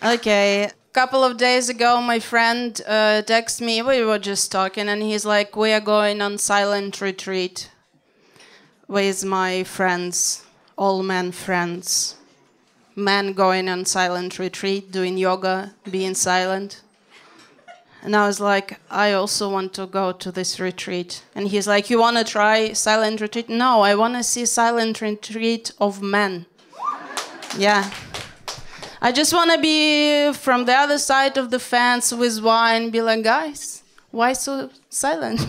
Okay. Couple of days ago, my friend texted me. We were just talking, and he's like, "We are going on silent retreat with my friends, all men friends. Men going on silent retreat, doing yoga, being silent." And I was like, I also want to go to this retreat. And he's like, "You want to try silent retreat?" No, I want to see silent retreat of men. Yeah. I just want to be from the other side of the fence with wine, be like, "Guys, why so silent?"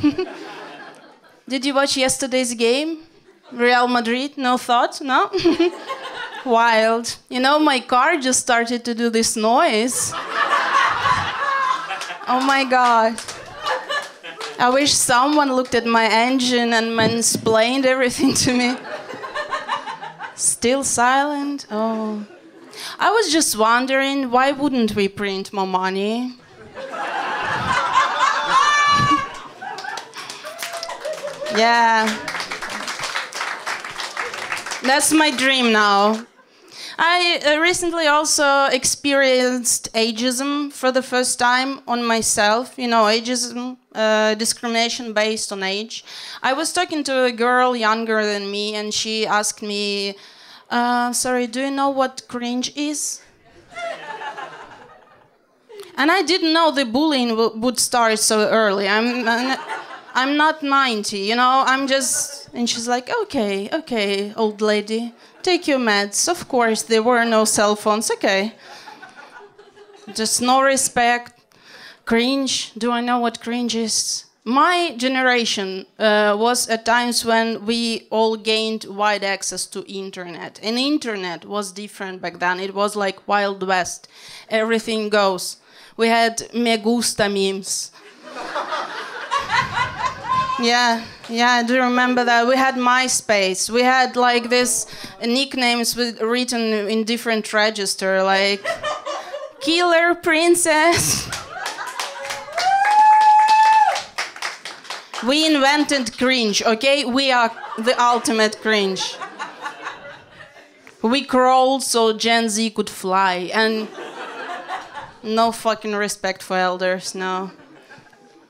Did you watch yesterday's game? Real Madrid? No thought? No? Wild. You know, my car just started to do this noise. Oh my God. I wish someone looked at my engine and mansplained everything to me. Still silent? Oh. I was just wondering, why wouldn't we print more money? Yeah. That's my dream now. I recently also experienced ageism for the first time on myself. You know, ageism, discrimination based on age. I was talking to a girl younger than me, and she asked me, "Sorry, do you know what cringe is?" And I didn't know the bullying would start so early. I'm not 90, you know, I'm just... And she's like, okay, old lady, take your meds. Of course, there were no cell phones, okay. Just no respect. Cringe, do I know what cringe is? My generation was at times when we all gained wide access to internet. And internet was different back then. It was like Wild West. Everything goes. We had me gusta memes. Yeah, I do remember that. We had MySpace. We had like this nicknames written in different register, like Killer Princess. We invented cringe, okay? We are the ultimate cringe. We crawled so Gen Z could fly, and no fucking respect for elders, no.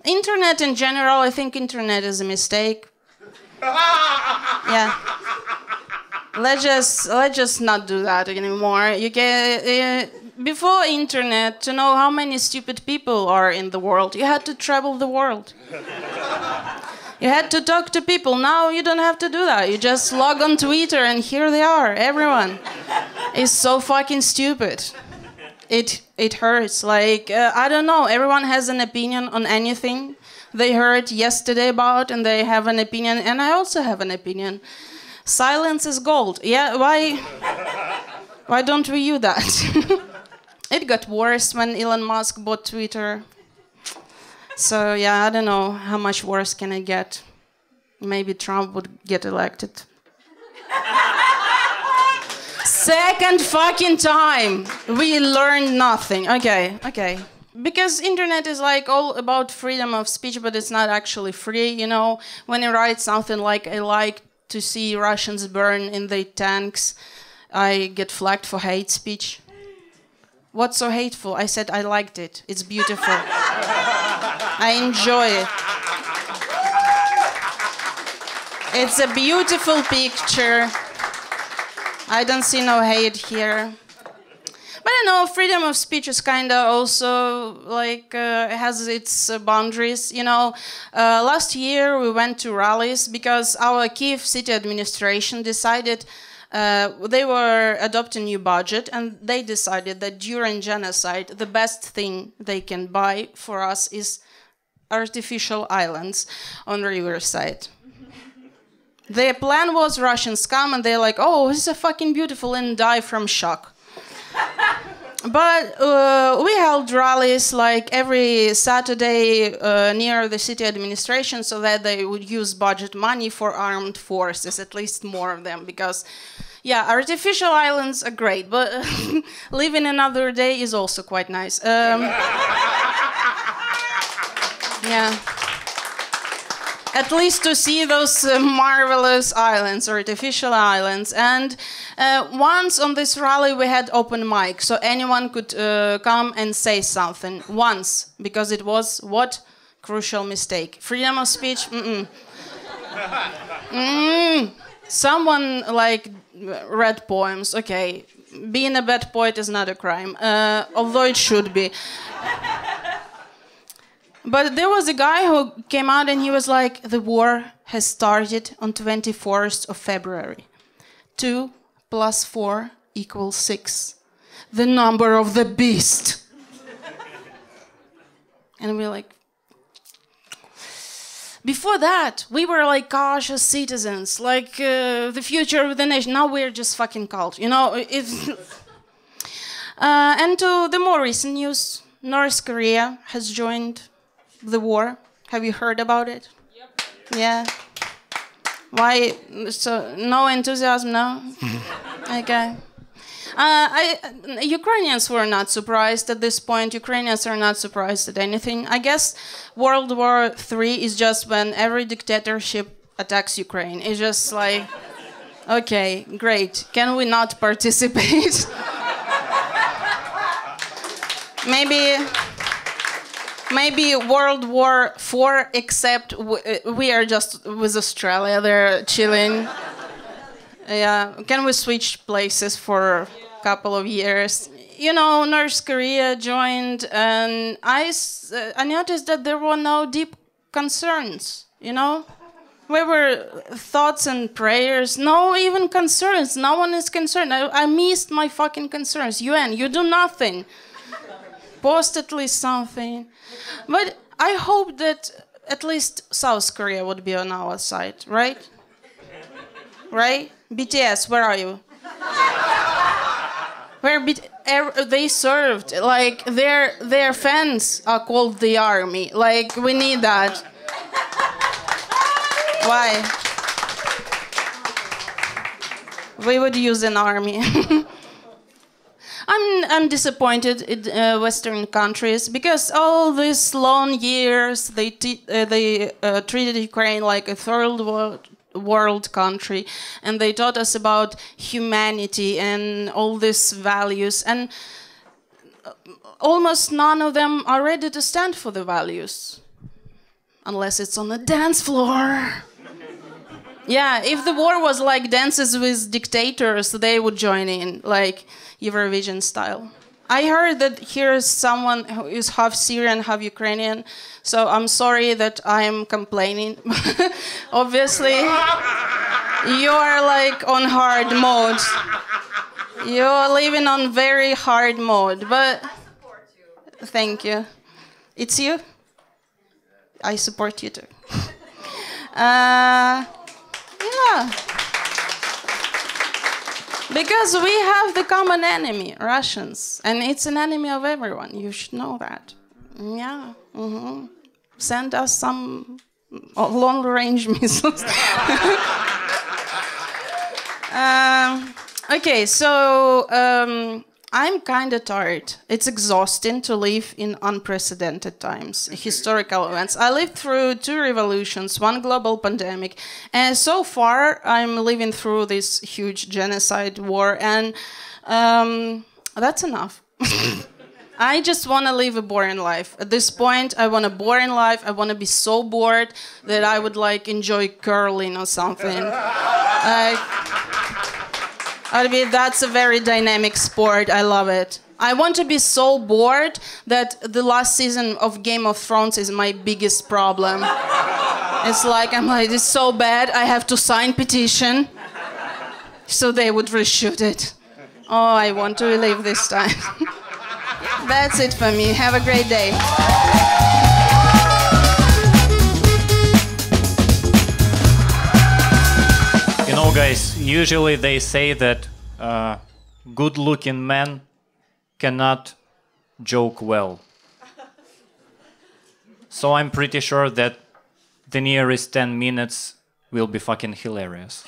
Internet in general, I think internet is a mistake. Yeah. Let's just not do that anymore. You get before internet, to know how many stupid people are in the world, you had to travel the world. You had to talk to people. Now you don't have to do that. You just log on Twitter and here they are. Everyone is so fucking stupid. It hurts. Like, I don't know, everyone has an opinion on anything they heard yesterday about, and they have an opinion, and I also have an opinion. Silence is gold. Yeah, why don't we use that? It got worse when Elon Musk bought Twitter. So, yeah, I don't know how much worse can it get. Maybe Trump would get elected. Second fucking time. We learned nothing. Okay. Because internet is like all about freedom of speech, but it's not actually free, you know. When you write something like, "I like to see Russians burn in their tanks," I get flagged for hate speech. What's so hateful? I said I liked it. It's beautiful. I enjoy it. It's a beautiful picture. I don't see no hate here. But I know freedom of speech is kind of also like has its boundaries. You know, last year we went to rallies because our Kyiv city administration decided they were adopting a new budget, and they decided that during genocide the best thing they can buy for us is artificial islands on the riverside. Their plan was Russians come and they're like, "Oh, this is fucking beautiful," and die from shock. But we held rallies like every Saturday near the city administration so that they would use budget money for armed forces, at least more of them, because, yeah, artificial islands are great, but living another day is also quite nice. Yeah. at least to see those marvelous islands, artificial islands. And once on this rally we had open mic, so anyone could come and say something. Once, because it was what? Crucial mistake. Freedom of speech? Someone like read poems. Okay, being a bad poet is not a crime, although it should be. But there was a guy who came out and he was like, the war has started on 24th of February. 2 + 4 = 6. The number of the beast. And we're like, before that, we were like cautious citizens, like the future of the nation. Now we're just fucking cult, you know? And to the more recent news, North Korea has joined the war. Have you heard about it? Yep. Yeah. Why? So no enthusiasm, no? Okay. Ukrainians were not surprised at this point. Ukrainians are not surprised at anything. I guess World War III is just when every dictatorship attacks Ukraine. It's just like, okay, great. Can we not participate? Maybe World War IV, except we are just with Australia. They're chilling. Yeah, can we switch places for a couple of years? You know, North Korea joined, and I noticed that there were no deep concerns, you know? There were thoughts and prayers, no even concerns. No one is concerned. I missed my fucking concerns. UN, you do nothing. Post at least something. But I hope that at least South Korea would be on our side, right? Right? BTS, where are you? They served, like their fans are called the army. Like we need that. Why? We would use an army. I'm disappointed in Western countries because all these long years they treated Ukraine like a third world country, and they taught us about humanity and all these values, and almost none of them are ready to stand for the values, unless it's on the dance floor. Yeah, if the war was like dances with dictators, they would join in, like Eurovision style. I heard that here is someone who is half Syrian, half Ukrainian, so I'm sorry that I'm complaining. Obviously, you are like on hard mode. You are living on very hard mode, but thank you. It's you? I support you too. Yeah. Because we have the common enemy, Russians, and it's an enemy of everyone. You should know that. Yeah. Mm-hmm. Send us some long-range missiles. Okay, so I'm kind of tired. It's exhausting to live in unprecedented times, historical events. I lived through 2 revolutions, 1 global pandemic, and so far I'm living through this huge genocide war, and that's enough. I just want to live a boring life. At this point, I want a boring life. I want to be so bored that I would like enjoy curling or something. That's a very dynamic sport. I love it. I want to be so bored that the last season of Game of Thrones is my biggest problem. It's like, I'm like, it's so bad, I have to sign petition so they would reshoot it. Oh, I want to relive this time. That's it for me. Have a great day. You know, guys, usually they say that good-looking men cannot joke well. So I'm pretty sure that the nearest 10 minutes will be fucking hilarious.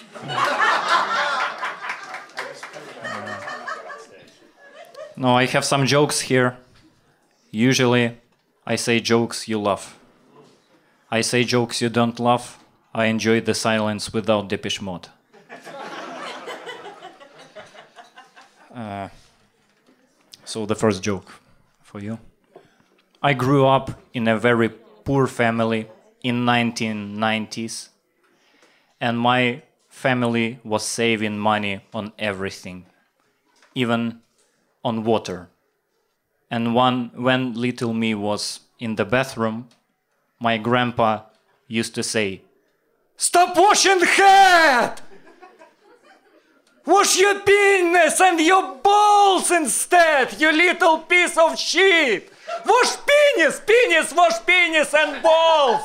No, I have some jokes here. Usually I say jokes you laugh. I say jokes you don't laugh. I enjoy the silence without Depeche Mode. So the first joke for you. I grew up in a very poor family in 1990s, and my family was saving money on everything, even on water. And when little me was in the bathroom, my grandpa used to say, "Stop washing head! Wash your penis and your balls instead, you little piece of shit! Wash penis, penis, wash penis and balls!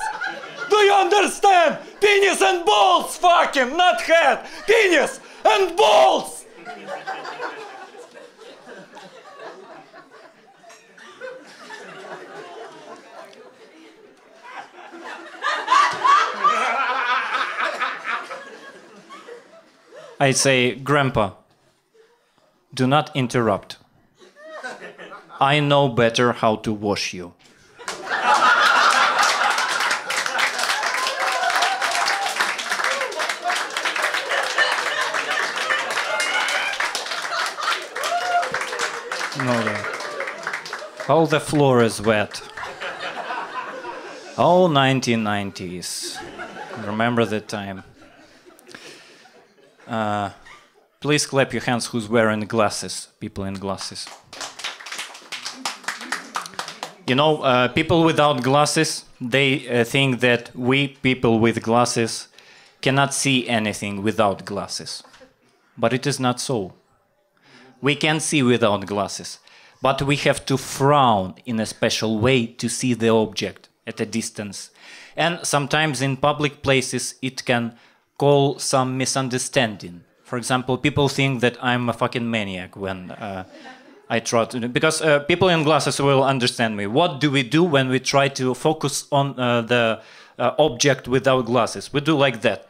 Do you understand? Penis and balls, fucking, not head! Penis and balls!" I say, "Grandpa, do not interrupt. I know better how to wash you." No. Oh, the floor is wet. Oh, 1990s. Remember that time. Please clap your hands who's wearing glasses, people in glasses. You know, people without glasses, they think that we, people with glasses, cannot see anything without glasses. But it is not so. We can see without glasses, but we have to frown in a special way to see the object at a distance. And sometimes in public places it can cause some misunderstanding. For example, people think that I'm a fucking maniac when I try to... Because people in glasses will understand me. What do we do when we try to focus on the object without glasses? We do like that.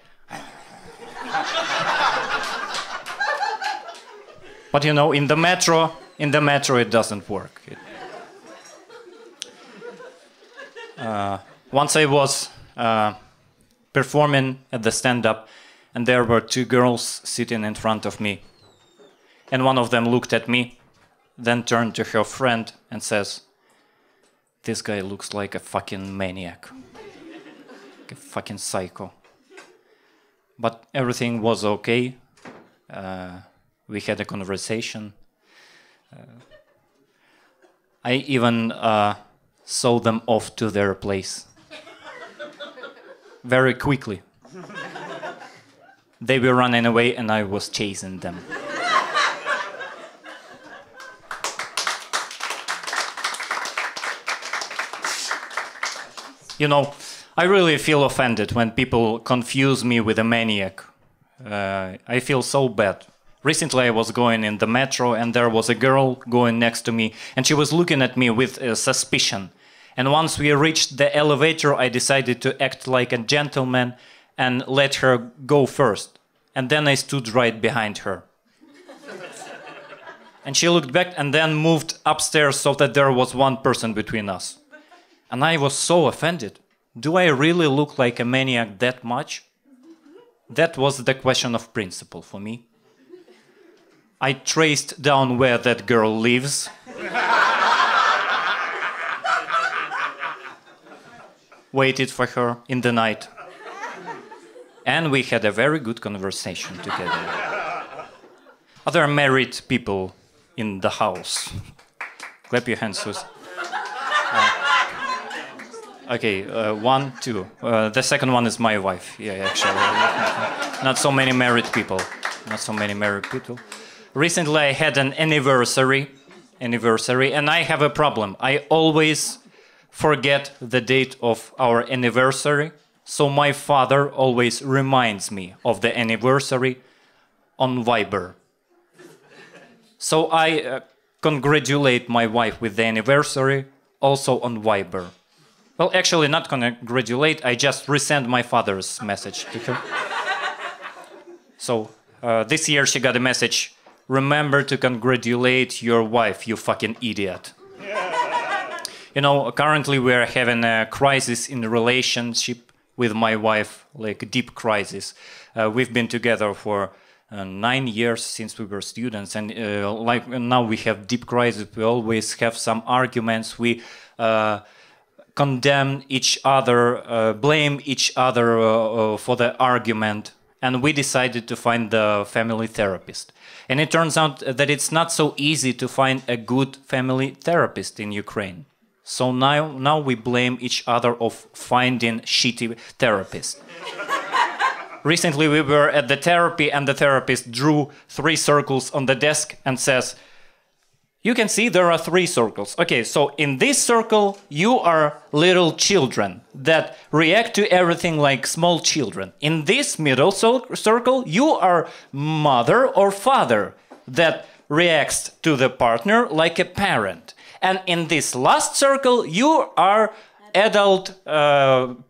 But you know, in the metro it doesn't work. Once I was performing at the stand-up, and there were two girls sitting in front of me. And one of them looked at me, then turned to her friend and says, "This guy looks like a fucking maniac. Like a fucking psycho." But everything was okay. We had a conversation. I even saw them off to their place. Very quickly. They were running away and I was chasing them. You know, I really feel offended when people confuse me with a maniac. I feel so bad. Recently I was going in the metro and there was a girl going next to me and she was looking at me with suspicion. And once we reached the elevator, I decided to act like a gentleman and let her go first. And then I stood right behind her. And she looked back and then moved upstairs so that there was one person between us. And I was so offended. Do I really look like a maniac that much? That was the question of principle for me. I traced down where that girl lives. Waited for her in the night. And we had a very good conversation together. Other married people in the house. Clap your hands, Sus. Okay, 1, 2. The second one is my wife. Yeah, actually. Not so many married people. Not so many married people. Recently I had an anniversary, and I have a problem. I always forget the date of our anniversary, so my father always reminds me of the anniversary on Viber. So I congratulate my wife with the anniversary also on Viber. Well, actually not congratulate, I just resend my father's message to her. So this year she got a message, "Remember to congratulate your wife, you fucking idiot." You know, currently we are having a crisis in the relationship with my wife, like a deep crisis. We've been together for 9 years since we were students, and like now we have deep crisis. We always have some arguments. We condemn each other, blame each other for the argument, and we decided to find the family therapist. And it turns out that it's not so easy to find a good family therapist in Ukraine. So now we blame each other of finding shitty therapists. Recently we were at the therapy and the therapist drew 3 circles on the desk and says, you can see there are 3 circles. Okay, so in this circle you are little children that react to everything like small children. In this middle circle you are mother or father that reacts to the partner like a parent. And in this last circle, you are adult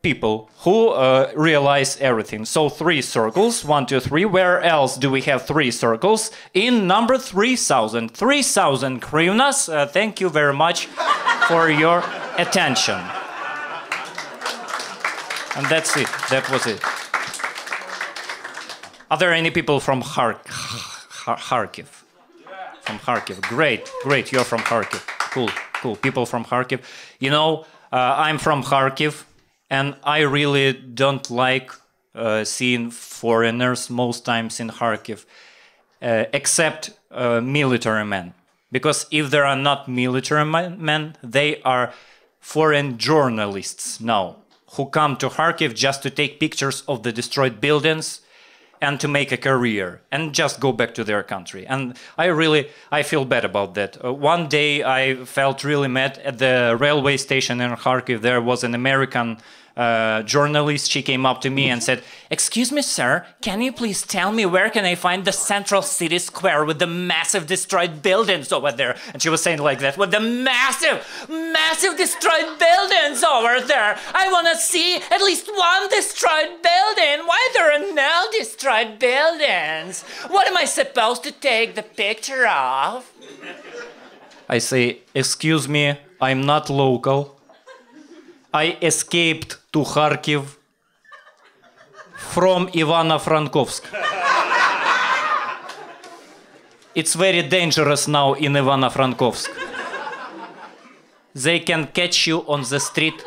people who realize everything. So 3 circles, 1, 2, 3. Where else do we have 3 circles? In number 3,000. 3,000 hryvnias. Thank you very much for your attention. And that's it. That was it. Are there any people from Kharkiv? From Kharkiv. Great, great. You're from Kharkiv. Cool, cool. People from Kharkiv. You know, I'm from Kharkiv, and I really don't like seeing foreigners most times in Kharkiv, except military men. Because if there are not military men, they are foreign journalists now, who come to Kharkiv just to take pictures of the destroyed buildings and to make a career and just go back to their country. And I feel bad about that. One day I felt really mad at the railway station in Kharkiv. There was an American journalist. She came up to me and said, "Excuse me, sir, can you please tell me where can I find the central city square with the massive destroyed buildings over there?" And she was saying like that, with the massive destroyed buildings over there. I want to see at least one destroyed building. Why there are no destroyed buildings? What am I supposed to take the picture of? I say, "Excuse me, I'm not local. I escaped to Kharkiv from Ivano-Frankovsk. It's very dangerous now in Ivano-Frankovsk. They can catch you on the street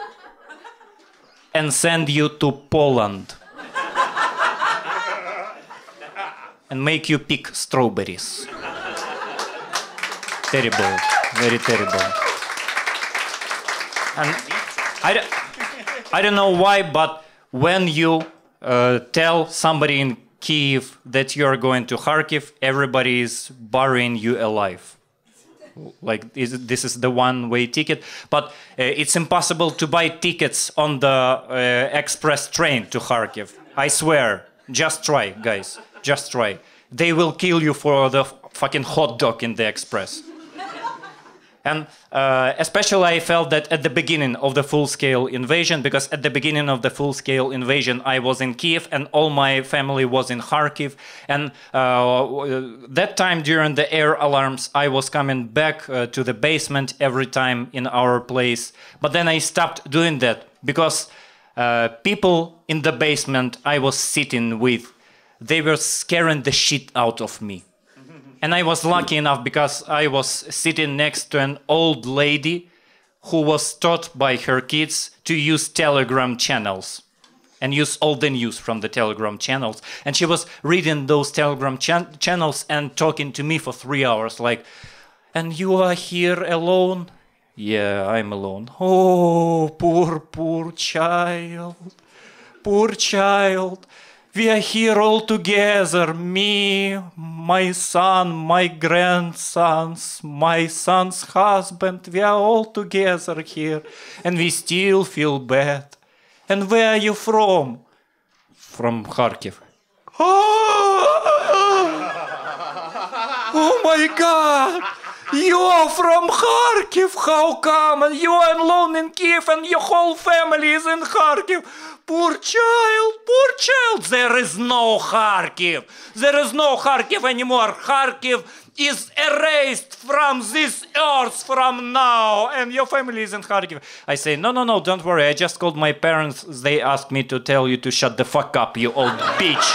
and send you to Poland and make you pick strawberries." Terrible, very terrible. And I don't know why, but when you tell somebody in Kyiv that you're going to Kharkiv, everybody is burying you alive. Like, this is the one-way ticket. But it's impossible to buy tickets on the express train to Kharkiv. I swear. Just try, guys. Just try. They will kill you for the fucking hot dog in the express. And especially I felt that at the beginning of the full-scale invasion, because at the beginning of the full-scale invasion I was in Kiev and all my family was in Kharkiv. And that time during the air alarms I was coming back to the basement every time in our place. But then I stopped doing that because people in the basement I was sitting with, they were scaring the shit out of me. And I was lucky enough because I was sitting next to an old lady who was taught by her kids to use Telegram channels and use all the news from the Telegram channels. And she was reading those Telegram channels and talking to me for 3 hours like, "And you are here alone?" "Yeah, I'm alone." "Oh, poor child. Poor child. We are here all together, me, my son, my grandsons, my son's husband, we are all together here, and we still feel bad. And where are you from?" "From Kharkiv." "Oh my God! You're from Kharkiv, how come? And you are alone in Kiev and your whole family is in Kharkiv. Poor child, poor child. There is no Kharkiv. There is no Kharkiv anymore. Kharkiv is erased from this earth from now. And your family is in Kharkiv. I say, no, don't worry. I just called my parents. They asked me to tell you to shut the fuck up, you old bitch.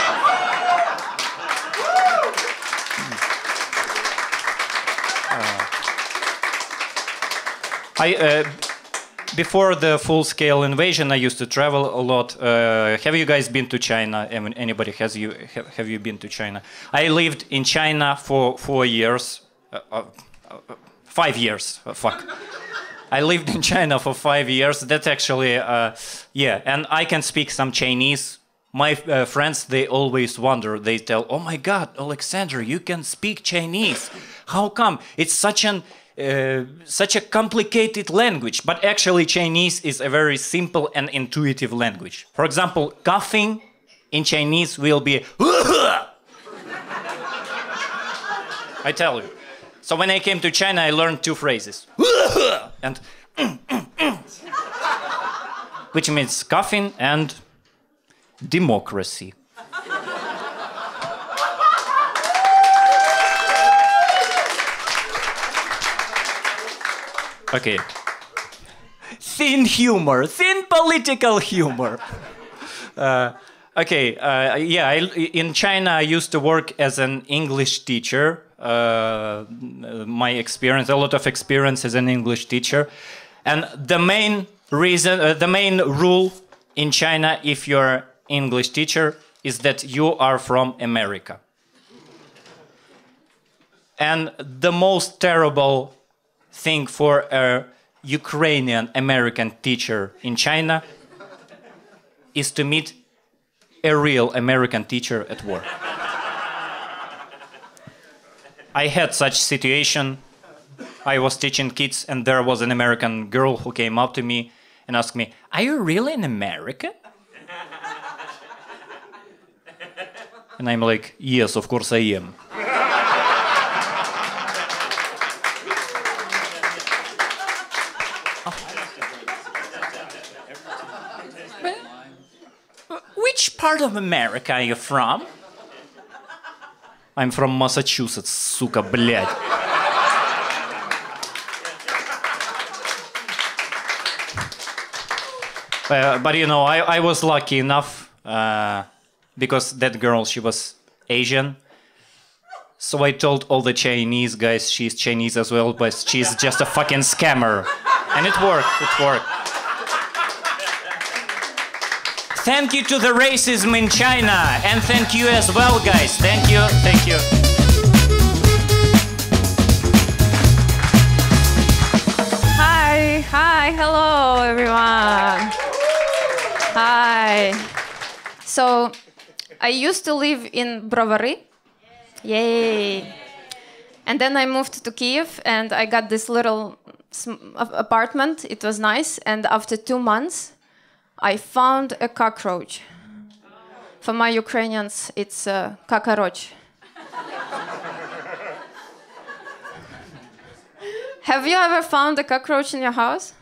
Before the full-scale invasion, I used to travel a lot. Have you guys been to China? Anybody have you been to China? I lived in China for 4 years. 5 years. Fuck. I lived in China for 5 years. That's actually, yeah. And I can speak some Chinese. My friends, they always wonder. They tell, "Oh my God, Alexander, you can speak Chinese. How come? It's such a complicated language." But actually, Chinese is a very simple and intuitive language. For example, coughing in Chinese will be I tell you. So when I came to China, I learned 2 phrases. And which means coughing and democracy. Okay. Thin humor, thin political humor. Okay, yeah, in China I used to work as an English teacher. My experience, a lot of experience as an English teacher. And the main reason, the main rule in China, if you're English teacher, is that you are from America. And the most terrible thing for a Ukrainian American teacher in China is to meet a real American teacher at work. I had such situation. I was teaching kids and there was an American girl who came up to me and asked me, "Are you really an American?" And I'm like, "Yes, of course I am." Which part of America are you from? I'm from Massachusetts, сука, блядь. But you know, I was lucky enough because that girl, she was Asian. So I told all the Chinese guys she's Chinese as well, but she's just a fucking scammer. And it worked, it worked. Thank you to the racism in China, and thank you as well, guys. Thank you, thank you. Hi, hello, everyone. Hi. So, I used to live in Brovary. Yay. And then I moved to Kiev, and I got this little apartment. It was nice, and after 2 months, I found a cockroach. For my Ukrainians, it's kakoroch. Have you ever found a cockroach in your house?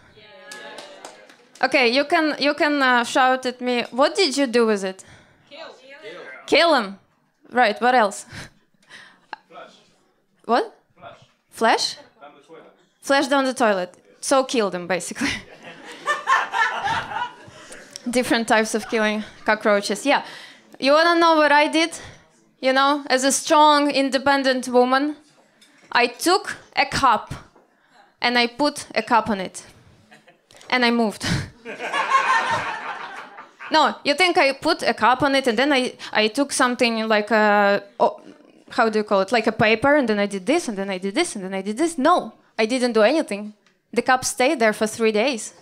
Okay, you can shout at me. What did you do with it? Kill him. Right. What else? Flush. What? Flush. Flash? Down the toilet. Flash down the toilet. So kill them, basically. Different types of killing cockroaches. Yeah. You want to know what I did? You know, as a strong, independent woman, I took a cup and I put a cup on it. And I moved. No, you think I put a cup on it and then I took something like a, how do you call it? Like a paper, and then I did this, and then I did this, and then I did this. No, I didn't do anything. The cup stayed there for 3 days.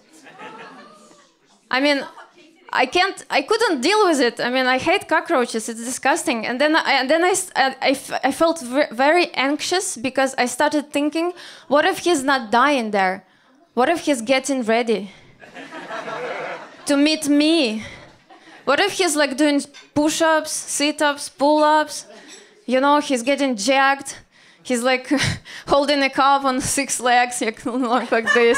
I mean, I couldn't deal with it. I mean, I hate cockroaches. It's disgusting. And then I felt very anxious because I started thinking, what if he's not dying there? What if he's getting ready to meet me? What if he's like doing push-ups, sit-ups, pull-ups? You know, he's getting jacked. He's like holding a cup on 6 legs, like this.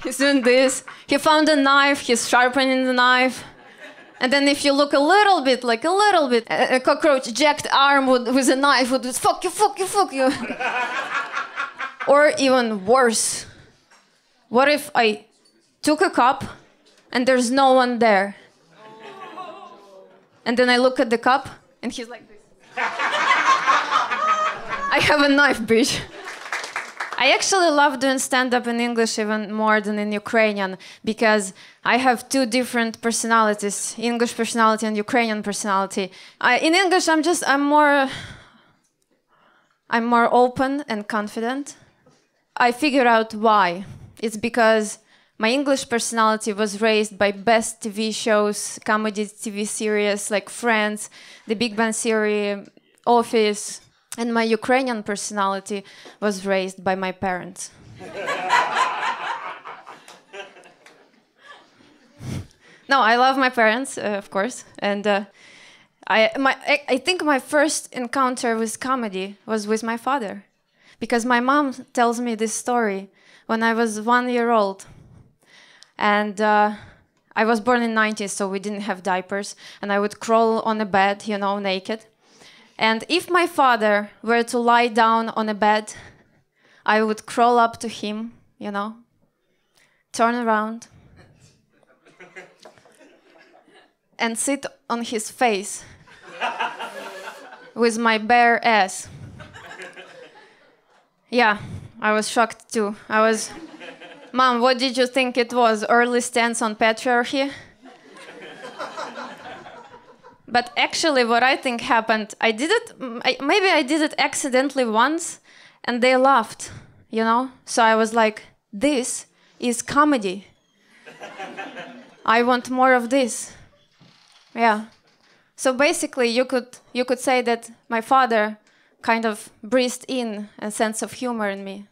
He's doing this. He found a knife, he's sharpening the knife. And then if you look a little bit, a cockroach jacked arm with a knife would fuck you, fuck you, fuck you. Or even worse, what if I took a cup and there's no one there? And then I look at the cup and he's like this. I have a knife, bitch. I actually love doing stand-up in English even more than in Ukrainian because I have 2 different personalities, English personality and Ukrainian personality. In English, I'm more open and confident. I figured out why. It's because my English personality was raised by best TV shows, comedy TV series like Friends, The Big Bang Theory, Office. And my Ukrainian personality was raised by my parents. No, I love my parents, of course. And I think my first encounter with comedy was with my father. Because my mom tells me this story when I was 1 year old. And I was born in the 90s, so we didn't have diapers. And I would crawl on a bed, naked. And if my father were to lie down on a bed, I would crawl up to him, turn around, and sit on his face with my bare ass. Yeah, I was shocked too. Mom, what did you think it was? Early stance on patriarchy? But actually, what I think happened, maybe I did it accidentally once, and they laughed, So I was like, this is comedy. I want more of this. Yeah. So basically, you could say that my father kind of breathed in a sense of humor in me.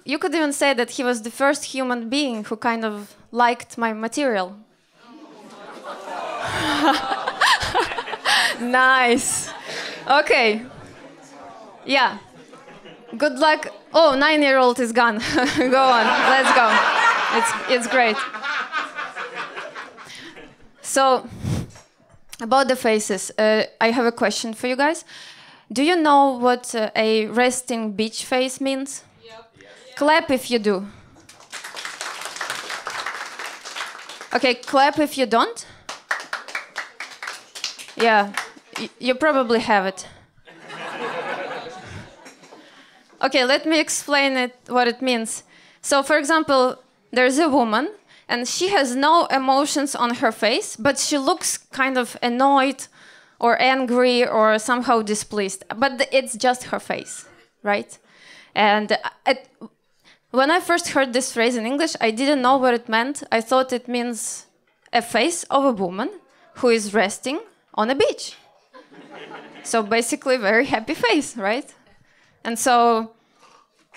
You could even say that he was the first human being who kind of liked my material. Nice. Okay. Yeah. Good luck. Oh, 9-year-old is gone. Go on. Let's go. It's great. So, about the faces, I have a question for you guys. Do you know what a resting bitch face means? Clap if you do. Okay, clap if you don't. Yeah, you probably have it. Okay, let me explain what it means. So, for example, there's a woman, and she has no emotions on her face, but she looks kind of annoyed or angry or somehow displeased. But it's just her face, right? And when I first heard this phrase in English, I didn't know what it meant. I thought it means a face of a woman who is resting on a beach. So basically, very happy face, right? And so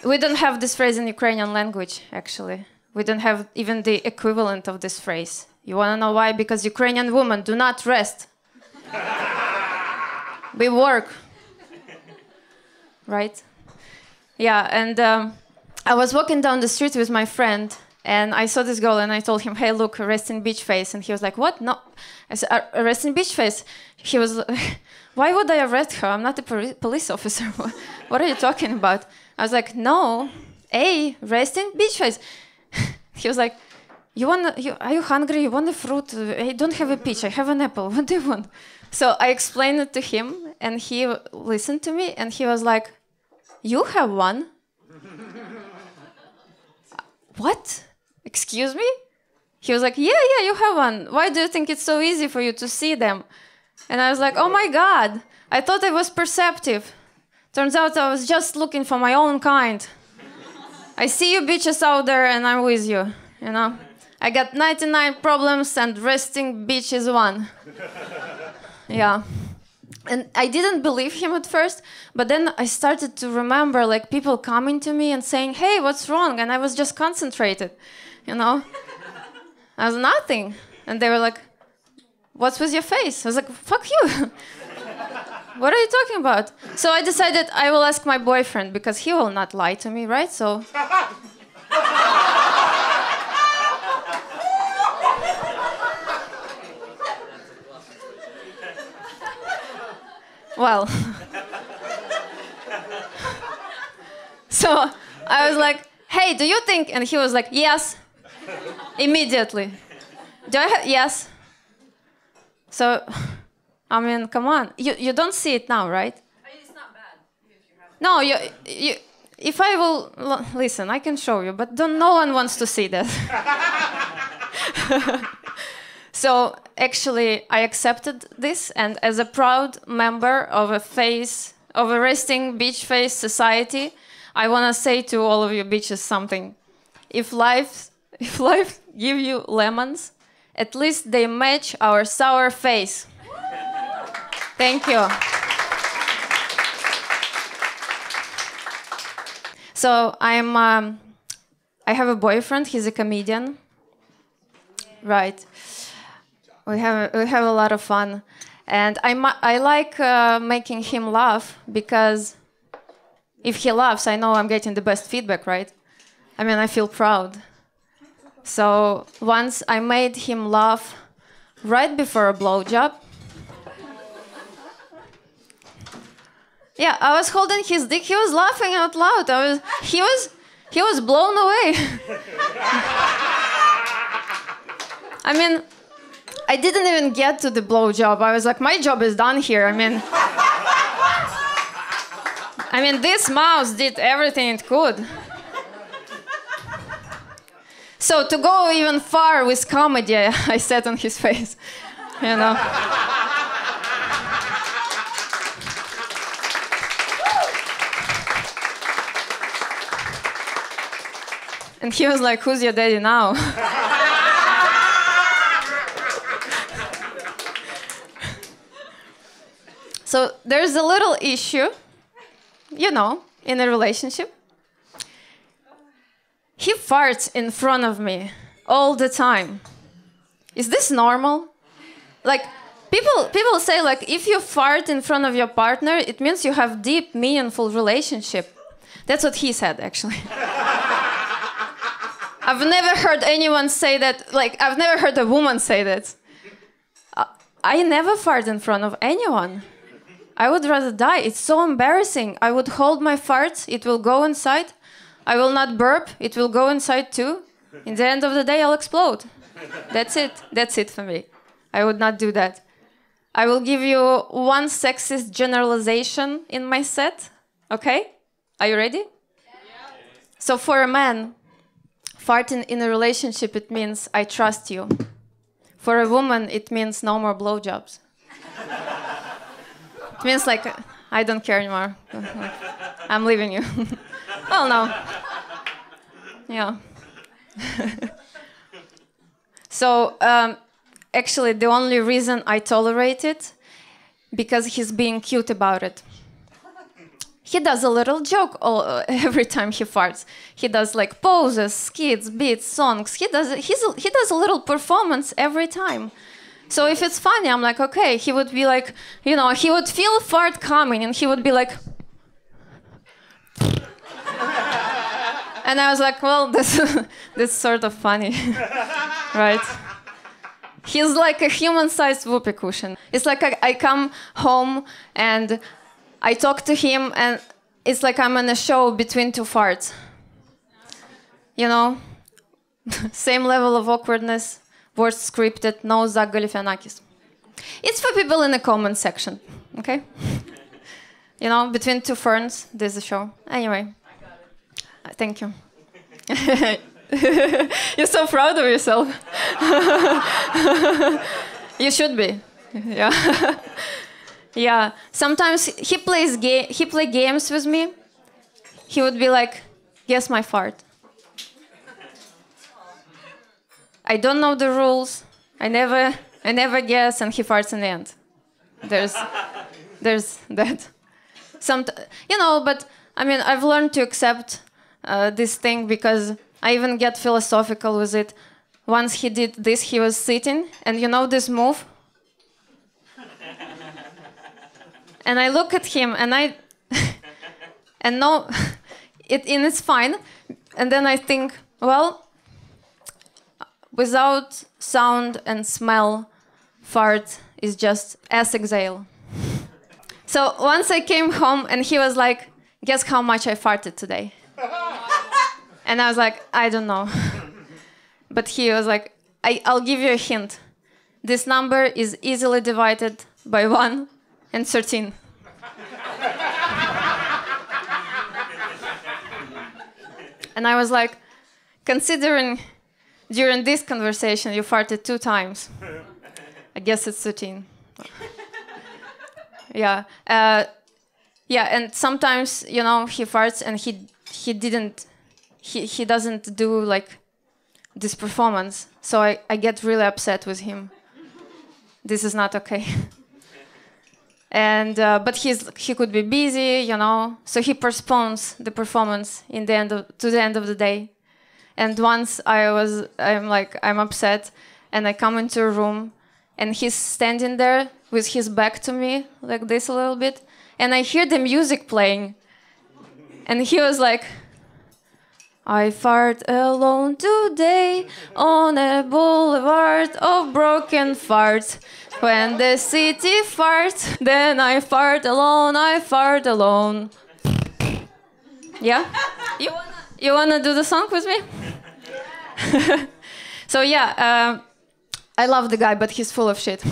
we don't have this phrase in Ukrainian language, actually. We don't have even the equivalent of this phrase. You want to know why? Because Ukrainian women do not rest. We work. Right? Yeah, and I was walking down the street with my friend, and I saw this girl, and I told him, hey, look, a resting bitch face. And he was like, what? No. I said, a resting bitch face? He was like, why would I arrest her? I'm not a police officer. What are you talking about? I was like, no, a resting bitch face. He was like, are you hungry? You want a fruit? I don't have a peach. I have an apple. What do you want? So I explained it to him, and he listened to me, and he was like, you have one? What? Excuse me? He was like, yeah, you have one. Why do you think it's so easy for you to see them? And I was like, oh my God, I thought I was perceptive. Turns out I was just looking for my own kind. I see you bitches out there and I'm with you, I got 99 problems and resting bitch is one. Yeah. And I didn't believe him at first, but then I started to remember people coming to me and saying, hey, what's wrong? And I was just concentrated, I was nothing. And they were like, what's with your face? I was like, fuck you. What are you talking about? So I decided I will ask my boyfriend because he will not lie to me, right? So. Well. So I was like, hey, do you think? And he was like, yes. Immediately. Do I have? Yes. So, I mean, come on. You don't see it now, right? It's not bad if you have. No, you if I will listen, I can show you, but no one wants to see that. So actually, I accepted this, and as a proud member of a resting beach face society, I want to say to all of you beaches something. If life give you lemons, at least they match our sour face. Thank you. So I have a boyfriend. He's a comedian. Right. We have a lot of fun, and I like making him laugh because if he laughs, I know I'm getting the best feedback, right? I mean, I feel proud. So once I made him laugh right before a blowjob. Yeah, I was holding his dick. He was laughing out loud. He was blown away. I mean, I didn't even get to the blowjob. I was like, my job is done here. I mean, this mouse did everything it could. So to go even far with comedy, I sat on his face, you know. And he was like, who's your daddy now? So there's a little issue, you know, in a relationship. He farts in front of me all the time. Is this normal? Like, people say, like, if you fart in front of your partner, it means you have deep, meaningful relationship. That's what he said, actually. I've never heard anyone say that, like, I've never heard a woman say that. I never fart in front of anyone. I would rather die. It's so embarrassing. I would hold my farts, it will go inside. I will not burp, it will go inside too. In the end of the day, I'll explode. That's it. That's it for me. I would not do that. I will give you one sexist generalization in my set. Okay? Are you ready? Yeah. So for a man, farting in a relationship, it means I trust you. For a woman, it means no more blowjobs. It means like, I don't care anymore. I'm leaving you. Well, no. Yeah. So, actually, the only reason I tolerate it, because he's being cute about it. He does a little joke every time he farts. He does like poses, skits, beats, songs. He does a little performance every time. So if it's funny, I'm like, okay. He would be like, you know, he would feel fart coming, and he would be like, and I was like, well, this sort of funny, right? He's like a human-sized whoopee cushion. It's like I come home and I talk to him, and it's like I'm in a show between two farts. You know? Same level of awkwardness, words scripted, no Zach Galifianakis. It's for people in the comment section, okay? You know, between two ferns, there's a show. Anyway. Thank you. You're so proud of yourself. You should be. Yeah. Yeah. Sometimes he plays games with me. He would be like, "Guess my fart." I don't know the rules. I never guess, and he farts in the end. There's that. You know, but I mean, I've learned to accept this thing because I even get philosophical with it. Once he did this, he was sitting, and you know this move And I look at him, and and no, it's fine. And then I think, well, without sound and smell, fart is just ass exhale. So once I came home, and he was like, guess how much I farted today? And I was like, I don't know. But he was like, I'll give you a hint. This number is easily divided by 1 and 13. And I was like, considering during this conversation you farted 2 times, I guess it's 13. Yeah. Yeah, and sometimes, you know, he farts and he doesn't do like this performance. So I get really upset with him. This is not okay. And but he could be busy, you know, so he postpones the performance to the end of the day. And once I'm upset, and I come into a room, and he's standing there with his back to me, like this a little bit, and I hear the music playing, and he was like, I fart alone today on a boulevard of broken farts. When the city farts, then I fart alone, I fart alone. Yeah? You wanna do the song with me? So yeah, I love the guy, but he's full of shit.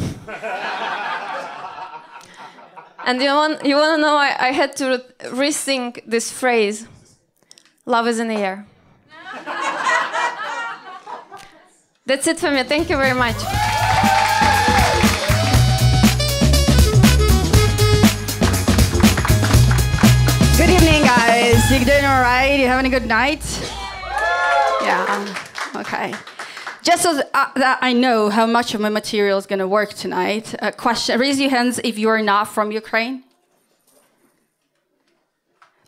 And you wanna know, I had to rethink this phrase. Love is in the air. That's it for me. Thank you very much. Good evening, guys. You doing all right? You having a good night? Yeah. Okay. Just so that I know how much of my material is going to work tonight, question. Raise your hands if you are not from Ukraine.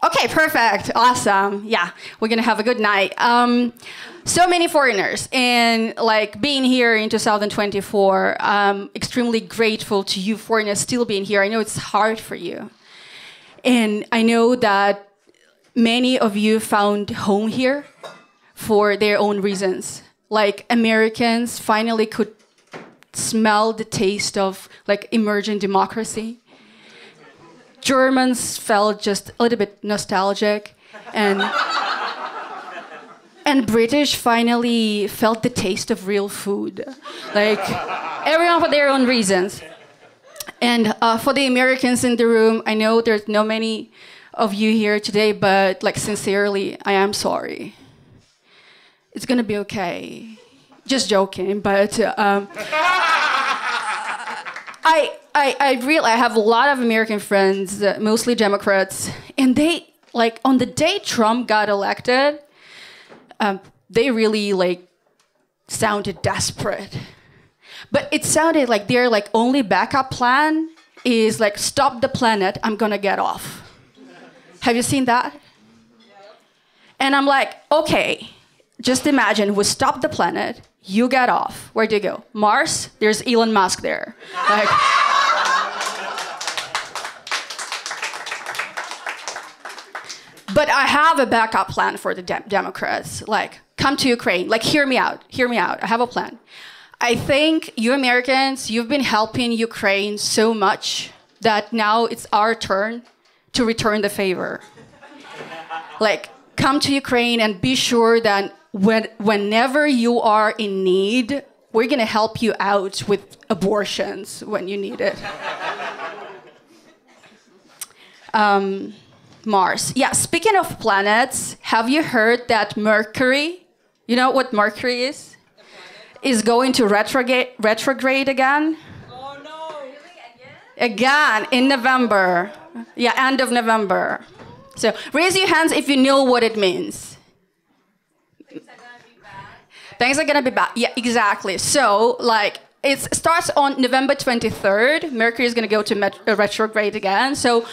Okay, perfect. Awesome. Yeah, we're going to have a good night. So many foreigners, and like being here in 2024, I'm extremely grateful to you foreigners still being here. I know it's hard for you. And I know that many of you found home here for their own reasons. Like Americans finally could smell the taste of like emerging democracy. Germans felt just a little bit nostalgic, and British finally felt the taste of real food. Like everyone for their own reasons. And for the Americans in the room, I know there's not many of you here today, but like sincerely, I am sorry. It's gonna be okay. Just joking, but I have a lot of American friends, mostly Democrats, and they, like, on the day Trump got elected, they really, like, sounded desperate. But it sounded like their, like, only backup plan is, like, stop the planet, I'm gonna get off. Have you seen that? And I'm like, okay, just imagine we stop the planet, you get off. Where do you go? Mars? There's Elon Musk there. Like, but I have a backup plan for the Democrats. Like, come to Ukraine. Like, hear me out. Hear me out. I have a plan. I think you Americans, you've been helping Ukraine so much that now it's our turn to return the favor. Like, come to Ukraine and be sure that whenever you are in need, we're going to help you out with abortions when you need it. Mars. Yeah, speaking of planets, have you heard that Mercury, you know what Mercury is going to retrograde again? Oh no! Really? Again, in November. Yeah, end of November. So raise your hands if you know what it means. Things are gonna be bad. Things are gonna be bad. Yeah, exactly. So, like, it starts on November 23rd. Mercury is gonna go to retrograde again. So,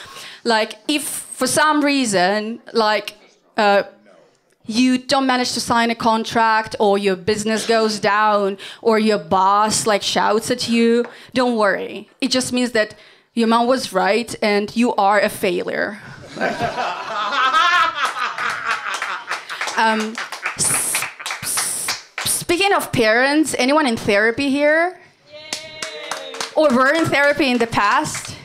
like, if for some reason, like, you don't manage to sign a contract, or your business goes down, or your boss, like, shouts at you, don't worry. It just means that your mom was right and you are a failure. Like, speaking of parents, anyone in therapy here? Yay. Or were in therapy in the past?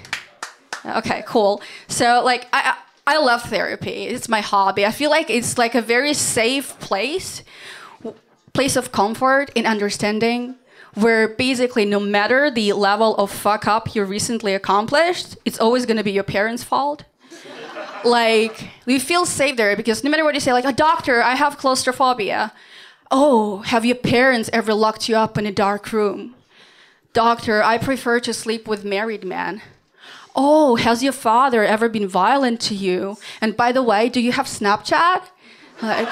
Okay, cool. So like I love therapy. It's my hobby. I feel like it's like a very safe place of comfort and understanding, where basically no matter the level of fuck up you recently accomplished, it's always going to be your parents' fault. Like, we feel safe there because no matter what you say, like, a doctor, I have claustrophobia. Oh, have your parents ever locked you up in a dark room? Doctor, I prefer to sleep with married men. Oh, has your father ever been violent to you? And by the way, do you have Snapchat? Like,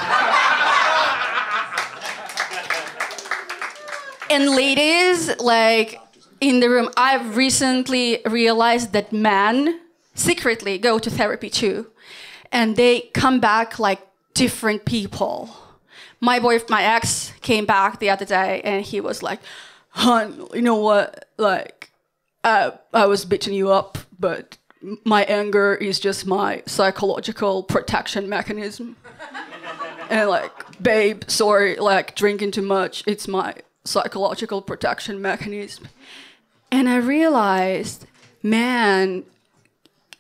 and ladies, like, in the room, I've recently realized that men secretly go to therapy too. And they come back like different people. My ex came back the other day and he was like, "Hun, you know what? Like, I was beating you up, but my anger is just my psychological protection mechanism." And like, babe, sorry, like, drinking too much, it's my psychological protection mechanism. And I realized, man,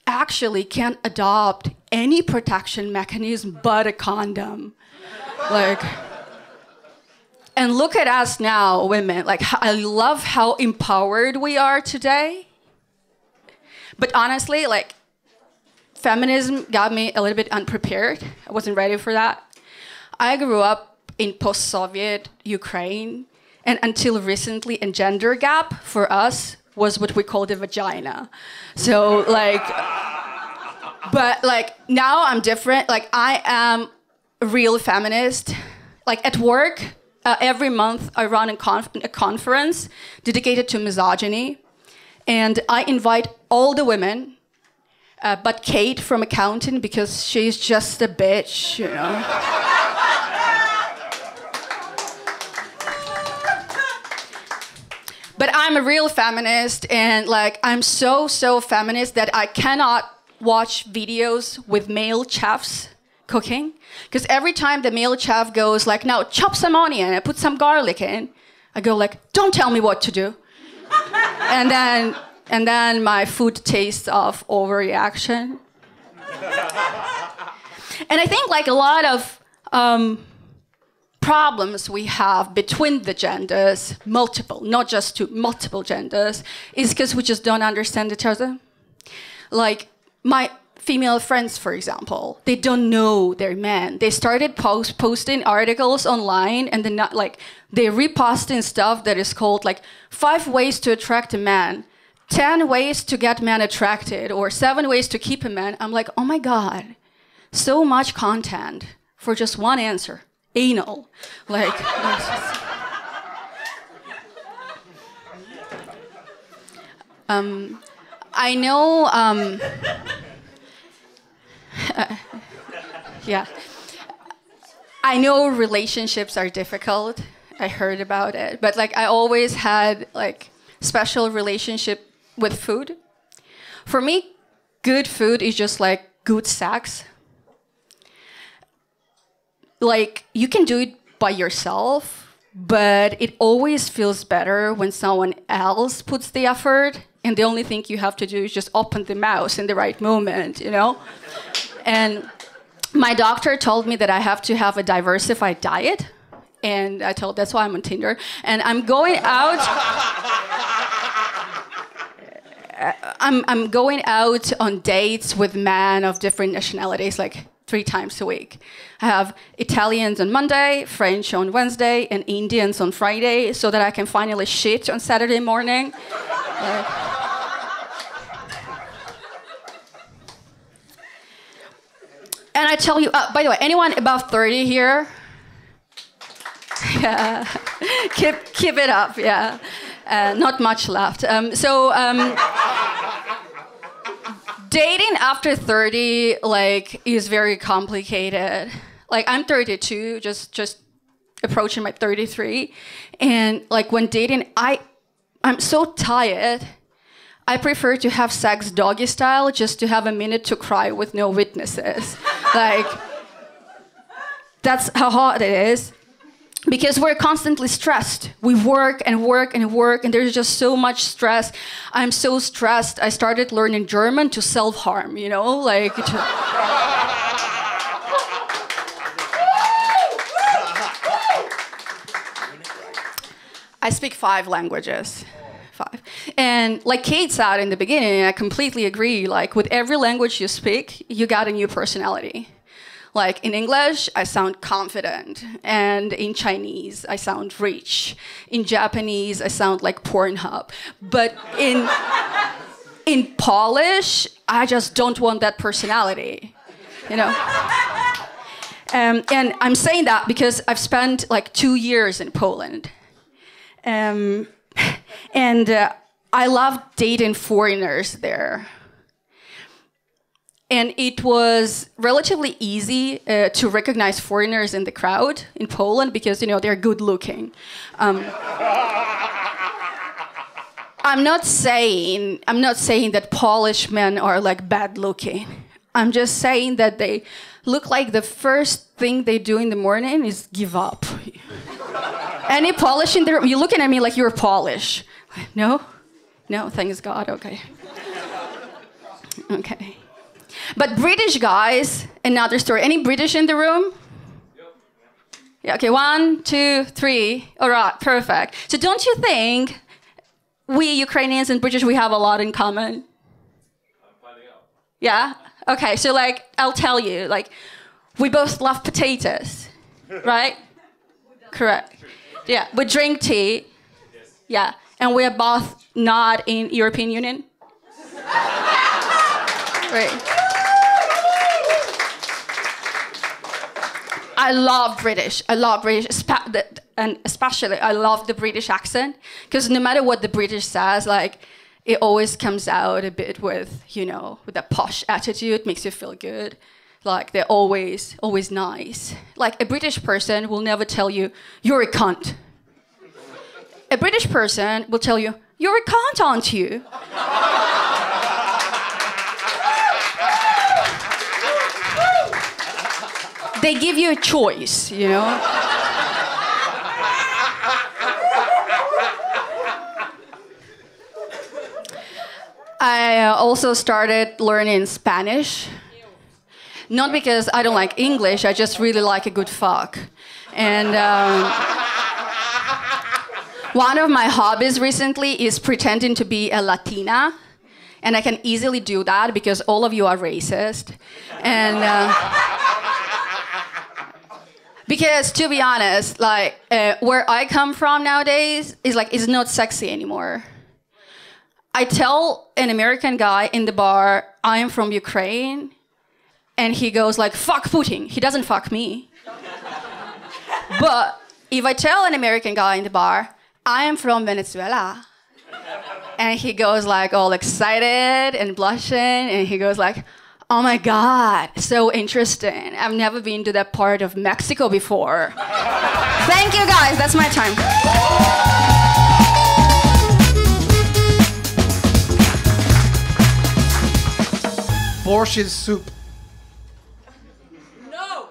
actually can't adopt any protection mechanism but a condom. Like, and look at us now, women. Like, I love how empowered we are today. But honestly, like, feminism got me a little bit unprepared. I wasn't ready for that. I grew up in post-Soviet Ukraine, and until recently, a gender gap for us was what we called a vagina. So, like, but, like, now I'm different. Like, I am a real feminist. Like, at work, every month I run a conference dedicated to misogyny. And I invite all the women, but Kate from accounting, because she's just a bitch, you know. But I'm a real feminist, and like, I'm so feminist that I cannot watch videos with male chefs cooking. Because every time the male chef goes like, "Now chop some onion and put some garlic in," I go like, "Don't tell me what to do." and then my food tastes of overreaction. And I think like a lot of problems we have between the genders, multiple, not just two, multiple genders, is because we just don't understand each other. Like, my female friends, for example, they don't know their men. They started posting articles online, and then they're reposting stuff that is called like 5 ways to attract a man, 10 ways to get men attracted, or 7 ways to keep a man. I'm like, oh my God, so much content for just one answer. Anal. Like, I know, yeah. I know relationships are difficult. I heard about it. But like, I always had like special relationship with food. For me, good food is just like good sex. Like, you can do it by yourself, but it always feels better when someone else puts the effort, and the only thing you have to do is just open the mouth in the right moment, you know? And my doctor told me that I have to have a diversified diet, and I told that's why I'm on Tinder. And I'm going out. I'm going out on dates with men of different nationalities, like 3 times a week. I have Italians on Monday, French on Wednesday, and Indians on Friday, so that I can finally shit on Saturday morning. And I tell you, by the way, anyone above 30 here? Yeah, keep it up, yeah. Not much left. Dating after 30, like, is very complicated. Like, I'm 32, just approaching my 33. And, like, when dating, I'm so tired I prefer to have sex doggy style just to have a minute to cry with no witnesses. Like, that's how hard it is. Because we're constantly stressed. We work and work and work, and there's just so much stress. I'm so stressed. I started learning German to self-harm, you know? Like... I speak 5 languages. 5. And like Kate said in the beginning, I completely agree. Like, with every language you speak, you got a new personality. Like, in English, I sound confident. And in Chinese, I sound rich. In Japanese, I sound like Pornhub. But in Polish, I just don't want that personality, you know? And I'm saying that because I've spent like 2 years in Poland. And I love dating foreigners there. And it was relatively easy to recognize foreigners in the crowd in Poland because, you know, they're good looking. I'm not saying that Polish men are like bad looking. I'm just saying that they look like the first thing they do in the morning is give up. Any Polish in there? You're looking at me like you're Polish. No? No, thanks God, okay. Okay. But British guys, another story. Any British in the room? Yeah, okay, 1, 2, 3. All right, perfect. So don't you think we Ukrainians and British, we have a lot in common? I'm finding out. Yeah? Okay, so like, I'll tell you, like, we both love potatoes, right? Correct. Yeah, we drink tea. Yes. Yeah, and we are both not in European Union. Right. I love British. And especially I love the British accent because no matter what the British says, like, it always comes out a bit with, you know, with that posh attitude, makes you feel good. Like, they're always nice. Like, a British person will never tell you, you're a cunt. A British person will tell you, you're a cunt, aren't you? They give you a choice, you know? I also started learning Spanish. Not because I don't like English, I just really like a good fuck. And one of my hobbies recently is pretending to be a Latina. And I can easily do that because all of you are racist. And because, to be honest, like, where I come from nowadays is like, it's not sexy anymore. I tell an American guy in the bar, I am from Ukraine, and he goes like, fuck Putin. He doesn't fuck me. But if I tell an American guy in the bar, I am from Venezuela, and he goes like all excited and blushing, and he goes like, oh my God, so interesting. I've never been to that part of Mexico before. Thank you guys, that's my time. Borscht is soup. No.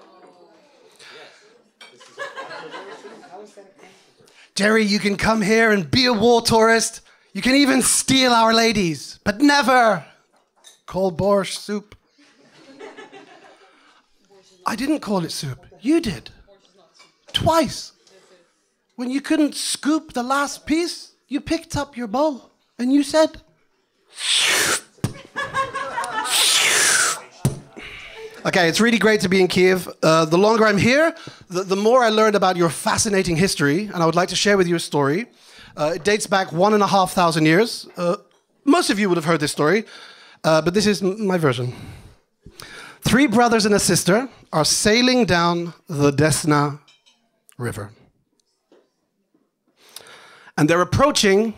Jerry, you can come here and be a war tourist. You can even steal our ladies, but never call borscht soup. I didn't call it soup. You did. Twice. When you couldn't scoop the last piece, you picked up your bowl and you said, okay, it's really great to be in Kiev. The longer I'm here, the more I learned about your fascinating history, and I would like to share with you a story. It dates back 1,500 years. Most of you would have heard this story, but this is my version. 3 brothers and a sister are sailing down the Desna River. And they're approaching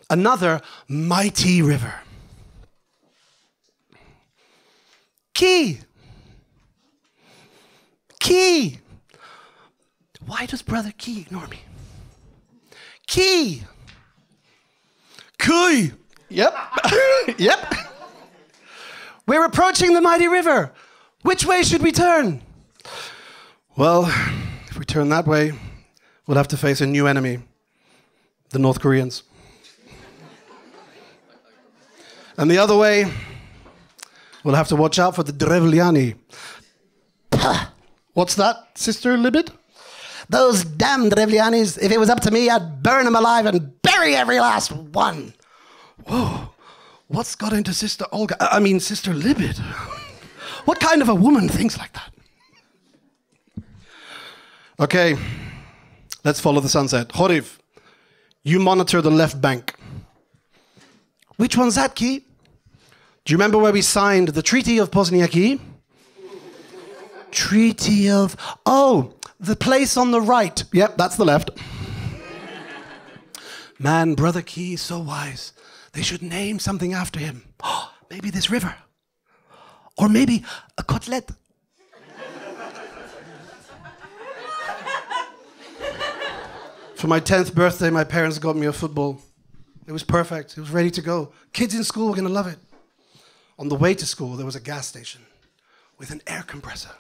another mighty river. Key. Key. Why does brother Key ignore me? Key. Kui. Yep. Yep. We're approaching the mighty river. Which way should we turn? Well, if we turn that way, we'll have to face a new enemy. The North Koreans. And the other way, we'll have to watch out for the Drevliani. What's that, Sister Libid? Those damn Drevlianis, if it was up to me, I'd burn them alive and bury every last one. Whoa, what's got into Sister Olga? Sister Libid. What kind of a woman thinks like that? Okay, let's follow the sunset. Horiv, you monitor the left bank. Which one's that, Ki? Do you remember where we signed the Treaty of Pozniaki? Treaty of... Oh, the place on the right. Yep, that's the left. Man, Brother Ki is so wise. They should name something after him. Oh, maybe this river. Or maybe a kotelett. For my 10th birthday, my parents got me a football. It was perfect. It was ready to go. Kids in school were going to love it. On the way to school, there was a gas station with an air compressor.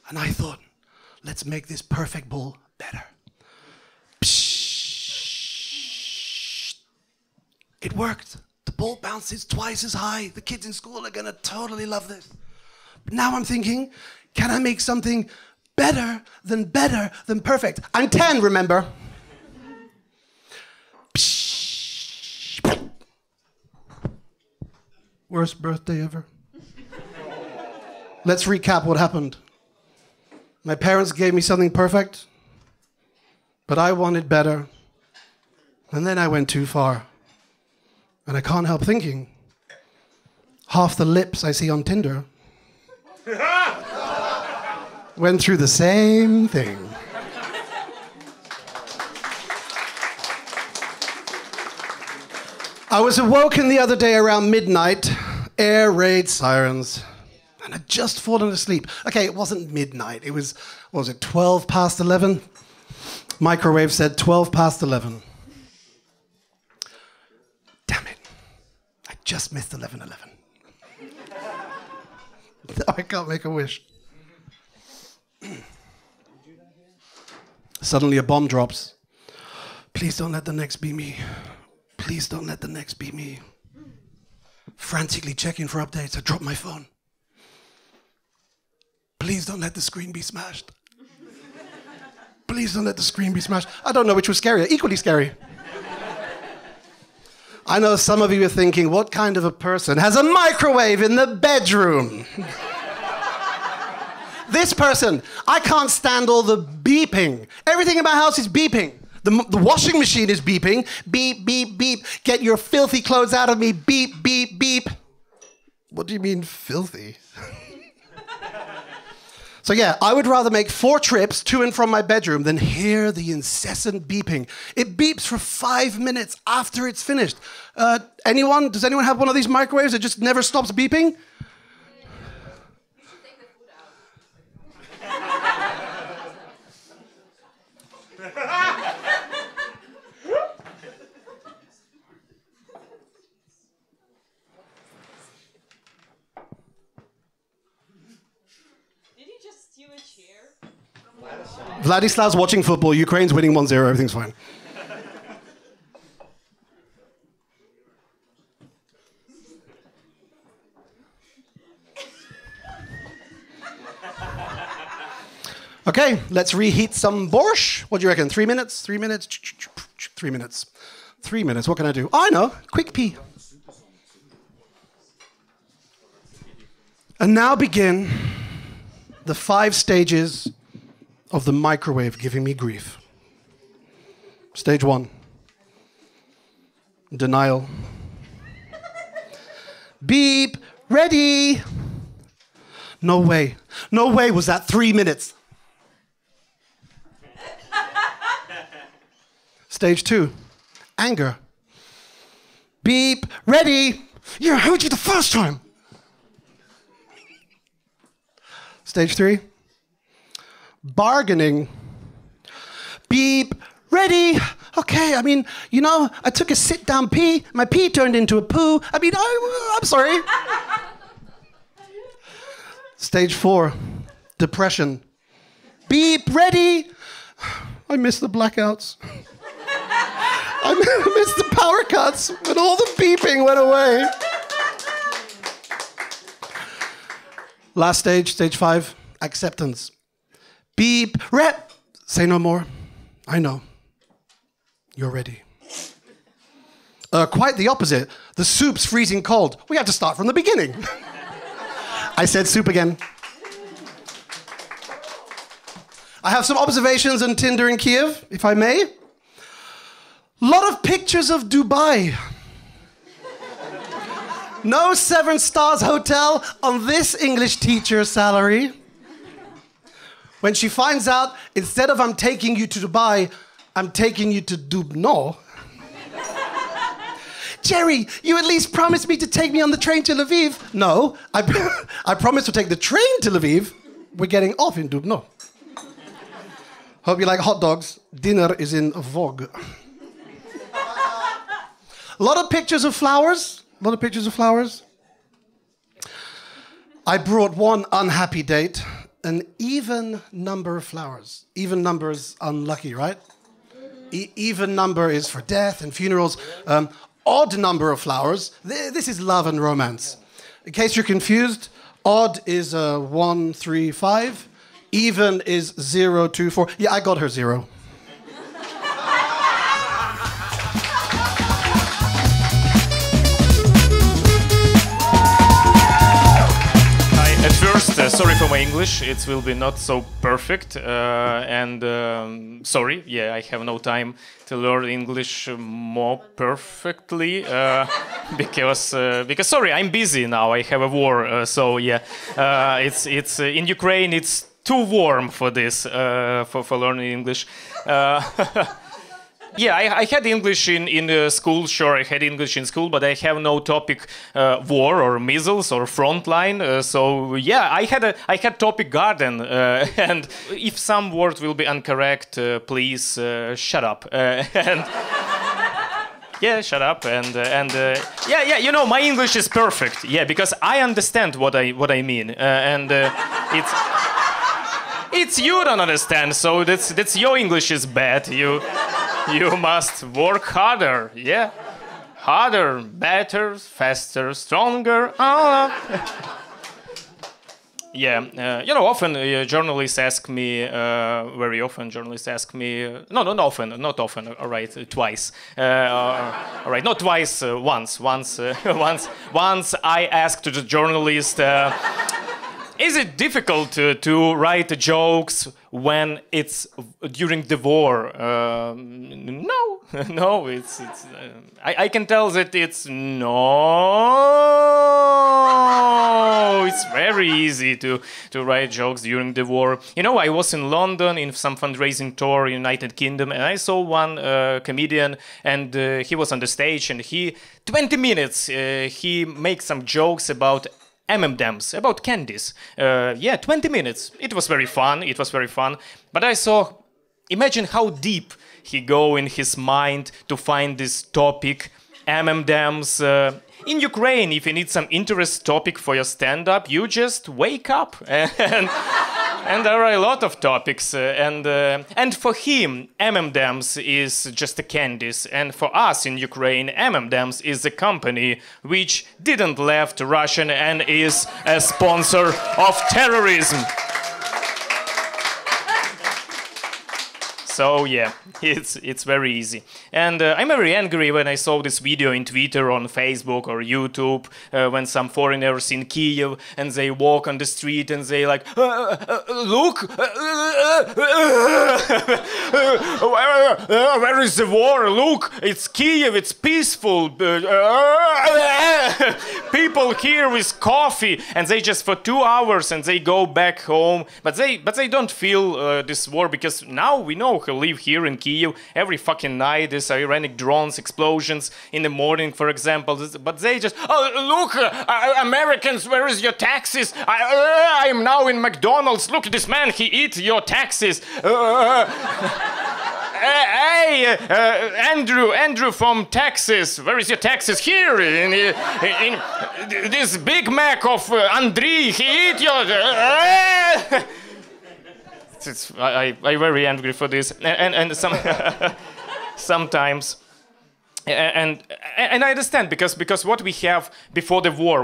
And I thought, let's make this perfect ball better. Psh! It worked. The ball bounces twice as high. The kids in school are going to totally love this. But now I'm thinking, can I make something better than perfect? I'm 10, remember? Worst birthday ever. Let's recap what happened. My parents gave me something perfect, but I wanted better. And then I went too far. And I can't help thinking, half the lips I see on Tinder went through the same thing. I was awoken the other day around midnight, air raid sirens, and I'd just fallen asleep. Okay, it wasn't midnight. It was, what was it, 12 past 11? Microwave said 12 past 11. Damn it. I just missed 11:11. I can't make a wish. Suddenly a bomb drops. Please don't let the next be me. Please don't let the next be me. Frantically checking for updates, I dropped my phone. Please don't let the screen be smashed. Please don't let the screen be smashed. I don't know which was scarier, equally scary. I know some of you are thinking, what kind of a person has a microwave in the bedroom? This person, I can't stand all the beeping. Everything in my house is beeping. The washing machine is beeping. Beep, beep, beep. Get your filthy clothes out of me. Beep, beep, beep. What do you mean, filthy? So yeah, I would rather make 4 trips to and from my bedroom than hear the incessant beeping. It beeps for 5 minutes after it's finished. Anyone? Does anyone have one of these microwaves that just never stops beeping? Vladislav's watching football. Ukraine's winning 1-0. Everything's fine. Okay, let's reheat some borscht. What do you reckon? 3 minutes? 3 minutes? 3 minutes. 3 minutes. What can I do? Oh, I know. Quick pee. And now begin the 5 stages of the microwave giving me grief. Stage 1. Denial. Beep. Ready. No way. No way was that 3 minutes. Stage 2. Anger. Beep. Ready. Yeah, I heard you the first time. Stage 3. Bargaining. Beep. Ready. Okay, I mean, you know, I took a sit-down pee. My pee turned into a poo. I mean, I'm sorry. Stage 4, depression. Beep, ready. I miss the blackouts. I miss the power cuts when all the beeping went away. Last stage, stage 5, acceptance. Beep, rep. Say no more. I know. You're ready. Quite the opposite. The soup's freezing cold. We have to start from the beginning. I said soup again. I have some observations on Tinder in Kiev, if I may. Lot of pictures of Dubai. No 7 stars hotel on this English teacher's salary. When she finds out, instead of I'm taking you to Dubai, I'm taking you to Dubno. Jerry, you at least promised me to take me on the train to Lviv. No, I promised to take the train to Lviv. We're getting off in Dubno. Hope you like hot dogs. Dinner is in vogue. A lot of pictures of flowers. A lot of pictures of flowers. I brought one unhappy date. An even number of flowers. Even number is unlucky, right? Even number is for death and funerals. Odd number of flowers. This is love and romance. In case you're confused, odd is 1, 3, 5. Even is 0, 2, 4. Yeah, I got her 0. At first, sorry for my English, it will be not so perfect, sorry, yeah, I have no time to learn English more perfectly, because sorry, I'm busy now, I have a war, so yeah, it's in Ukraine, it's too warm for this, for learning English. Yeah, I had English in school, sure, I had English in school, but I have no topic war or measles or frontline. So yeah, I had topic garden, and if some word will be incorrect, please shut up. Yeah, shut up yeah, you know, my English is perfect. Yeah, because I understand what I mean, it's you don't understand. So that's your English is bad. You must work harder, yeah? Harder, better, faster, stronger. Yeah, you know, often journalists ask me, very often journalists ask me, no, not often, all right, twice. All right, not twice, once I asked the journalist, is it difficult to write jokes when it's during the war? No, it's I can tell that it's no. It's very easy to write jokes during the war. You know, I was in London in some fundraising tour, United Kingdom, and I saw one comedian, and he was on the stage, and 20 minutes, he makes some jokes about M&M's, about candies. Yeah, 20 minutes. It was very fun. But I saw, imagine how deep he go in his mind to find this topic, M&M's. In Ukraine, if you need some interest topic for your stand-up, you just wake up. And there are a lot of topics. And for him, M&M's is just a candies. And for us in Ukraine, M&M's is a company which didn't left Russian and is a sponsor of terrorism. So yeah, it's very easy. And I'm very angry when I saw this video in Twitter, on Facebook or YouTube, when some foreigners in Kiev, and they walk on the street and they like, look, where is the war? Look, it's Kiev, it's peaceful. People here with coffee, and they just for 2 hours and they go back home. But they don't feel this war, because now we know who live here in Kiev. Every fucking night there's ironic drones, explosions in the morning, for example. But they just, look, Americans, where is your taxes? I am now in McDonald's. Look at this man, he eats your taxes. hey, Andrew from Texas. Where is your Texas? Here, in this Big Mac of Andriy. He eat your. I'm very angry for this, and sometimes. And I understand because what we have before the war,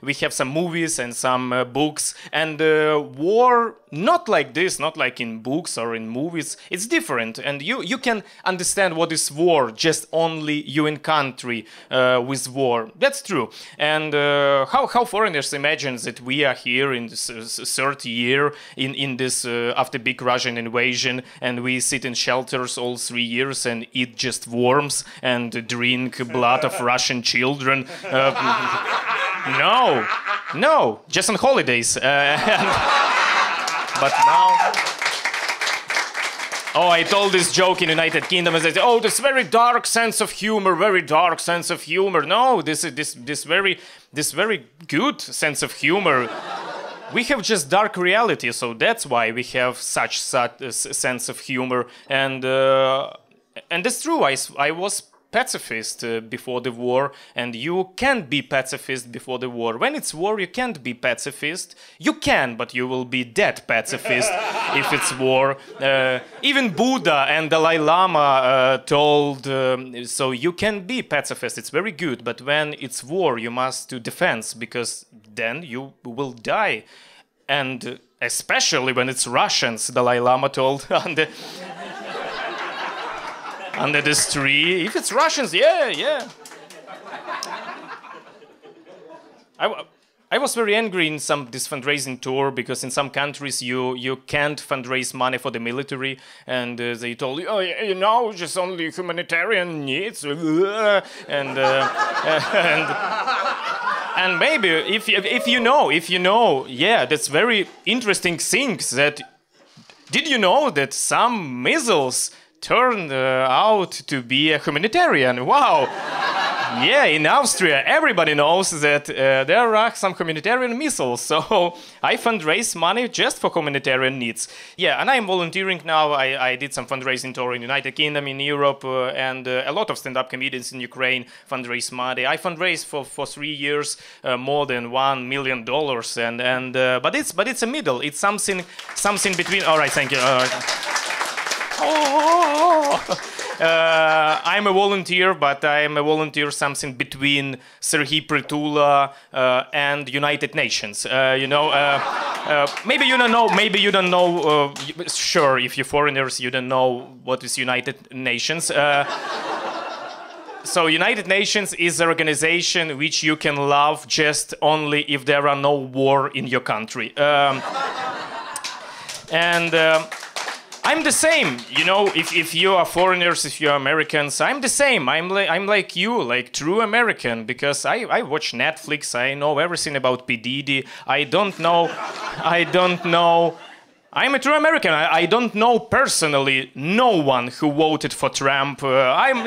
we have some movies and some books, and war not like this, not like in books or in movies. It's different, and you can understand what is war just only you in country with war. That's true. And how foreigners imagine that we are here in this third year in this after big Russian invasion, and we sit in shelters all 3 years and eat just worms and drink blood of Russian children. No, just on holidays. But now, I told this joke in United Kingdom, and they said, this very dark sense of humor, very dark sense of humor. No, this very good sense of humor. We have just dark reality, so that's why we have such sense of humor. And it's true. I was pacifist before the war, and you can't be pacifist before the war. When it's war, you can't be pacifist. You can, but you will be dead pacifist if it's war. Even Buddha and Dalai Lama told, so you can be pacifist, it's very good, but when it's war, you must do defense, because then you will die. And especially when it's Russians, Dalai Lama told under this tree. If it's Russians, yeah. I was very angry in this fundraising tour, because in some countries you can't fundraise money for the military, and they told you, just only humanitarian needs, and maybe if you know, yeah, that's very interesting things. That did you know that some missiles turned out to be a humanitarian? Wow. Yeah, in Austria, everybody knows that there are some humanitarian missiles. So I fundraise money just for humanitarian needs. Yeah, and I'm volunteering now. I did some fundraising tour in United Kingdom, in Europe, and a lot of stand-up comedians in Ukraine fundraise money. I fundraised for 3 years more than $1 million, but it's a middle. It's something between. All right, thank you. I'm a volunteer, but I'm a volunteer something between Serhiy Pritula and United Nations. Maybe you don't know. Sure, if you're foreigners, you don't know what is United Nations. So United Nations is an organization which you can love just only if there are no war in your country. I'm the same, if you are foreigners, if you are Americans, I'm the same. I'm like you, like true American, because I watch Netflix, I know everything about P. Diddy. I don't know. I'm a true American. I don't know personally no one who voted for Trump. I'm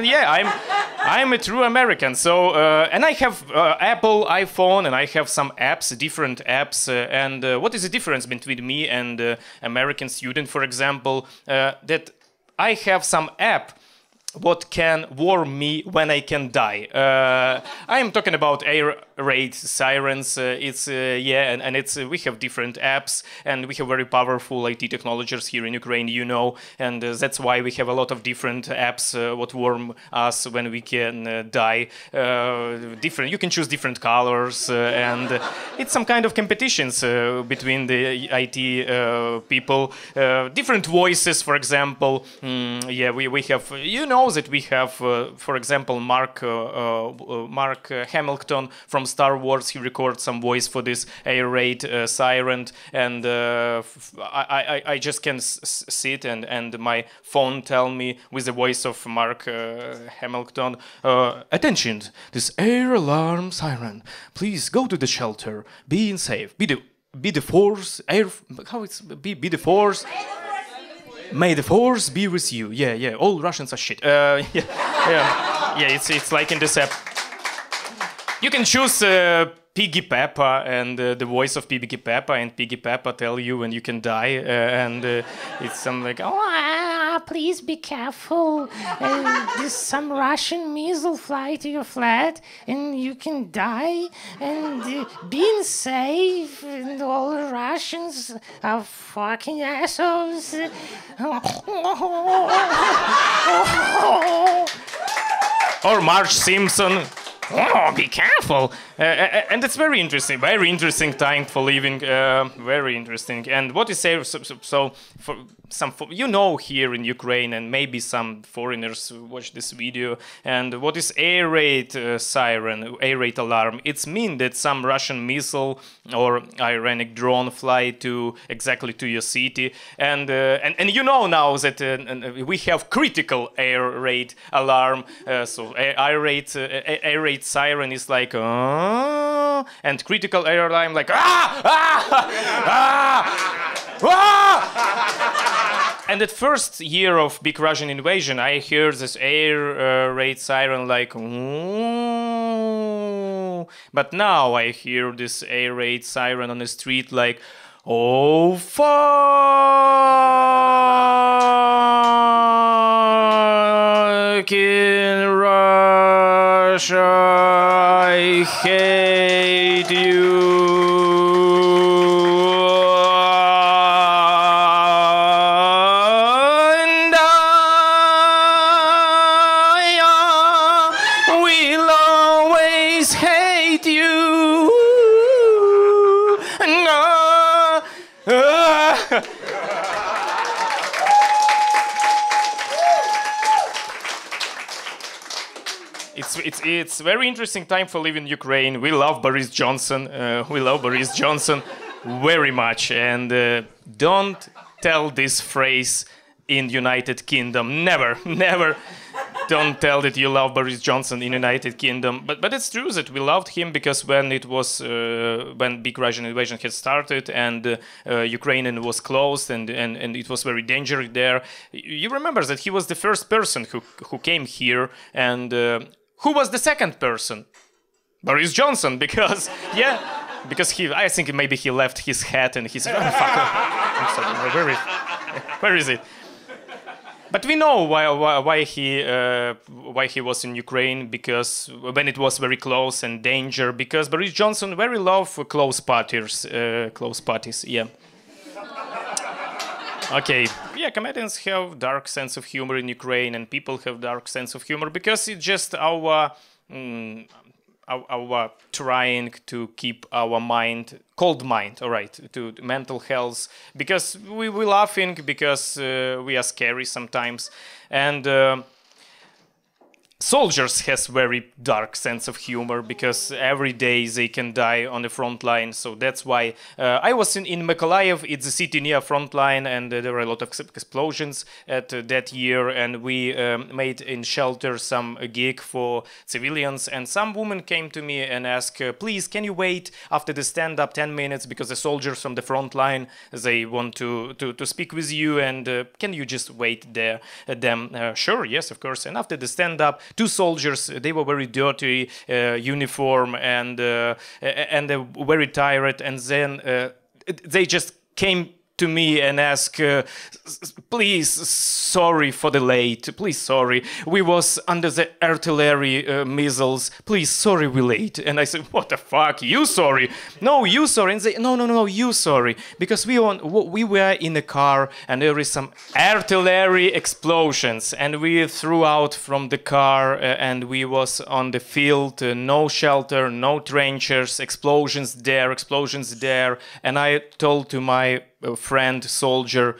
a true American. So and I have Apple iPhone, and I have some apps, different apps. And what is the difference between me and American student, for example? That I have some app what can warn me when I can die. I am talking about air raid sirens. And it's we have different apps, and we have very powerful IT technologies here in Ukraine, and that's why we have a lot of different apps what warn us when we can die. Different. You can choose different colors, and it's some kind of competitions between the IT people. Different voices, for example. We have that we have, for example, Mark Hamilton from Star Wars. He records some voice for this air raid siren, and I just can sit and my phone tell me with the voice of Mark Hamilton, attention, this air alarm siren. Please go to the shelter. Be safe. Be the force. Be the force. May the force be with you. Yeah. All Russians are shit. It's like in this app. You can choose Piggy Peppa and the voice of Piggy Peppa, and Piggy Peppa tell you when you can die, and it's something like please be careful. There's some Russian missile fly to your flat, and you can die. And being safe, and all the Russians are fucking assholes. Or Marge Simpson. Oh, be careful! And it's very interesting time for living. Very interesting. And what is so for some you know here in Ukraine, and maybe some foreigners watch this video. And what is air raid siren, air raid alarm? It's mean that some Russian missile or Iranic drone fly to exactly to your city. And you know now that we have critical air raid alarm. So air raid siren is like and critical air alarm like And at first year of big Russian invasion, I heard this air raid siren like but now I hear this air raid siren on the street like oh fucking Russia, I hate you. And I will always hate you. It's very interesting time for living in Ukraine. We love Boris Johnson. Very much. And don't tell this phrase in United Kingdom. Never. Don't tell that you love Boris Johnson in United Kingdom. But it's true that we loved him because when it was when big Russian invasion had started and Ukraine was closed and it was very dangerous there. You remember that he was the first person who came here, and who was the second person? Boris Johnson, because I think maybe he left his hat and he said, oh, fuck, I'm sorry, where is it? But we know why he was in Ukraine, because when it was very close and danger, because Boris Johnson very love close parties, yeah. Okay, yeah, comedians have dark sense of humor in Ukraine, and people have dark sense of humor because it's just our trying to keep our cold mind, all right, to mental health, because we laughing, because we are scary sometimes, and soldiers has very dark sense of humor because every day they can die on the front line. So that's why I was in Mykolaiv. It's a city near front line, and there were a lot of explosions at that year. And we made in shelter some gig for civilians. And some woman came to me and asked, "Please, can you wait after the stand-up 10 minutes because the soldiers from the front line they want to speak with you, and can you just wait there?" Sure, yes, of course. And after the stand-up, two soldiers, they were very dirty uniform and very tired, and then they just came to me and asked, "Please, sorry for the late. Please, sorry. We was under the artillery missiles. Please, sorry we late." And I said, "What the fuck? You sorry? No, you sorry." And they, no, you sorry. Because we were in a car and there is some artillery explosions, and we threw out from the car and we was on the field, no shelter, no trenches, explosions there. And I told to my friend soldier,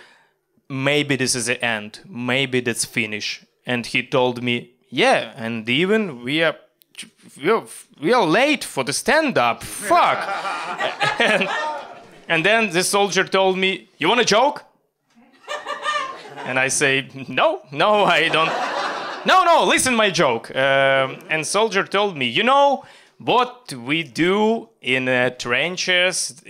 maybe this is the end, maybe that's finish. And he told me, yeah, and even we are late for the stand-up, fuck. and then the soldier told me, "You want a joke?" And I say, no, I don't. No, listen my joke. And soldier told me, "You know what we do in trenches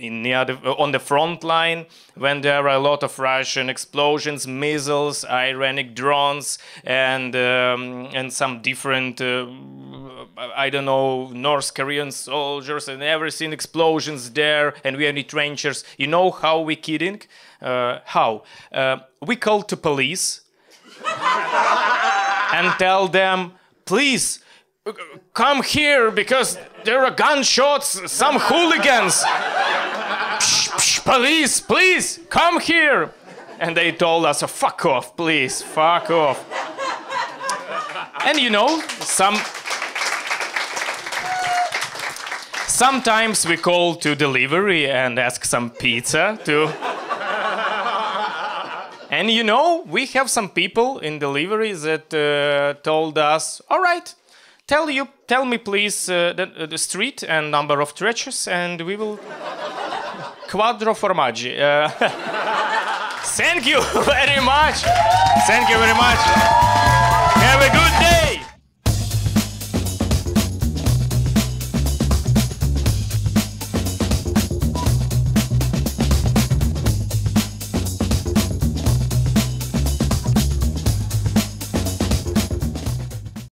on the front line when there are a lot of Russian explosions, missiles, Iranic drones, and some different, I don't know, North Korean soldiers and everything, explosions there, and we are in trenches. You know how we kidding? How? We called the police, and tell them, please, come here because there are gunshots, some hooligans. Psh, psh, police, please, come here. And they told us, fuck off, please, fuck off. And you know, sometimes we call to delivery and ask some pizza too. And you know, we have some people in delivery that told us, all right, tell me please the street and number of stretches and we will quattro formaggi. Thank you very much. Thank you very much. Have a good day.